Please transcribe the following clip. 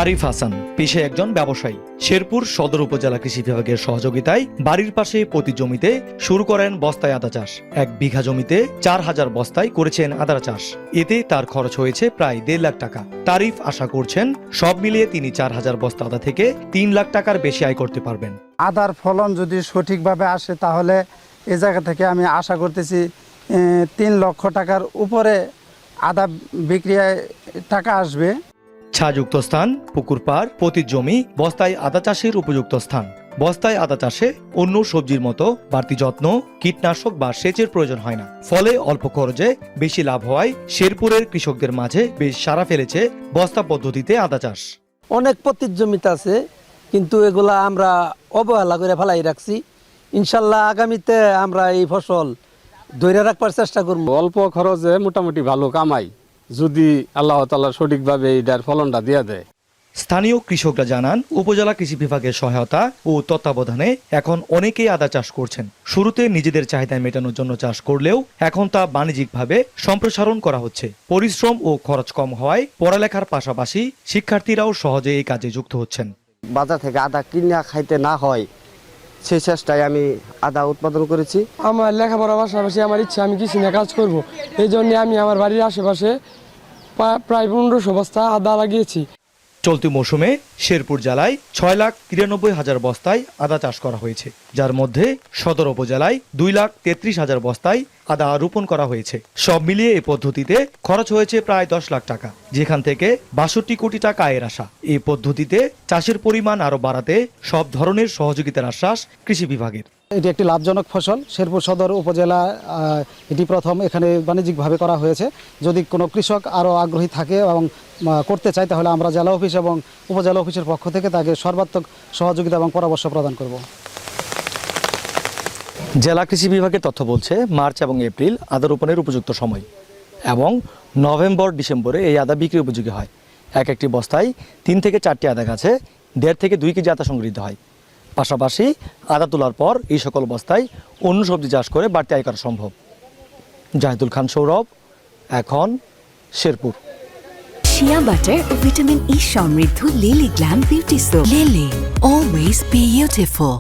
তারিফ হাসান পেশায় একজন ব্যবসায়ী। শেরপুর সদর উপজেলা কৃষি বিভাগের সহযোগিতায় বাড়ির পাশে প্রতি জমিতে শুরু করেন বস্তায় আদা চাষ। 1 বিঘা জমিতে 4000 বস্তায় করেছেন আদা চাষ। এতে তার খরচ হয়েছে প্রায় 1.5 লাখ টাকা। তারিফ আশা করছেন সব মিলিয়ে তিনি 4000 বস্তা আদা থেকে 3 লাখ টাকার বেশি আয় করতে পারবেন। আদার ফলন যদি সঠিকভাবে আসে তাহলে এই জায়গা থেকে আমি আশা করতেছি 3 লক্ষ টাকার উপরে আদা বিক্রিয়ায় টাকা আসবে। ছাযুক্ত স্থান, পুকুর পাড়, পতিত জমি বস্তায় আদা চাষের উপযুক্ত স্থান। বস্তায় আদা চাষে অন্য সবজির মতো বাড়তি যত্ন, কীটনাশক বা সেচের প্রয়োজন হয় না। ফলে অল্প খরচে বেশি লাভ হওয়ায় শেরপুরের কৃষকদের মাঝে বেশ সাড়া ফেলেছে বস্তা পদ্ধতিতে আদা চাষ। অনেক পতিত জমিতে আছে, কিন্তু এগুলা আমরা অবহেলা করে ফেলাই রাখছি। ইনশাল্লাহ আগামীতে আমরা এই ফসল ধরে রাখবার চেষ্টা করব। অল্প খরচে মোটামুটি ভালো কামাই, যদি আল্লাহ তাআলা সঠিকভাবে এটার ফলনটা দিয়ে দেয়। স্থানীয় কৃষকরা জানান, উপজেলা কৃষি বিভাগের সহায়তা ও তত্ত্বাবধানে এখন অনেকেই আদা চাষ করছেন। শুরুতে নিজেদের চাহিদা মেটানোর জন্য চাষ করলেও এখন তা বাণিজ্যিকভাবে সম্প্রসারণ করা হচ্ছে। পরিশ্রম ও খরচ কম হওয়ায় পড়ালেখার পাশাপাশি শিক্ষার্থীরাও সহজে এই কাজে যুক্ত হচ্ছেন। বাজার থেকে আদা কিনা খাইতে না হয় সেই চেষ্টায় আমি আদা উৎপাদন করেছি। আমার লেখাপড়ার পাশাপাশি আমার ইচ্ছা আমি কৃষি নিয়ে কাজ করব। এই জন্য আমি আমার বাড়ির আশেপাশে প্রায় 1500 বস্তা আদা লাগিয়েছি। চলতি মৌসুমে শেরপুর জেলায় 6,93,000 বস্তায় আদা চাষ করা হয়েছে, যার মধ্যে সদর উপজেলায় 2,33,000 বস্তায় আদা রোপণ করা হয়েছে। সব মিলিয়ে এই পদ্ধতিতে খরচ হয়েছে প্রায় 10 লাখ টাকা, যেখান থেকে 62 কোটি টাকা আয়ের আশা। এই পদ্ধতিতে চাষের পরিমাণ আরও বাড়াতে সব ধরনের সহযোগিতার আশ্বাস কৃষি বিভাগের। এটি একটি লাভজনক ফসল। শেরপুর সদর উপজেলা এটি প্রথম এখানে বাণিজ্যিকভাবে করা হয়েছে। যদি কোনো কৃষক আরও আগ্রহী থাকে এবং করতে চায় তাহলে আমরা জেলা অফিস এবং উপজেলা অফিসের পক্ষ থেকে তাকে সর্বাত্মক সহযোগিতা এবং পরামর্শ প্রদান করব। জেলা কৃষি বিভাগের তথ্য বলছে, মার্চ এবং এপ্রিল আদা রোপণের উপযুক্ত সময় এবং নভেম্বর ডিসেম্বরে এই আদা বিক্রি উপযোগী হয়। একটি বস্তায় 3 থেকে 4টি আদা গাছে 1.5 থেকে 2 কেজি আদা সংগৃহীত হয়। পাশাপাশি আদা তোলার পর এই সকল বস্তায় অন্য সবজি চাষ করে বাড়তি আয় করা সম্ভব। জাহিদুল খান সৌরভ, এখন শেরপুর। শিয়া বাটার ও ভিটামিন ই সমৃদ্ধ lily glam beauty soap. Lily, always beautiful.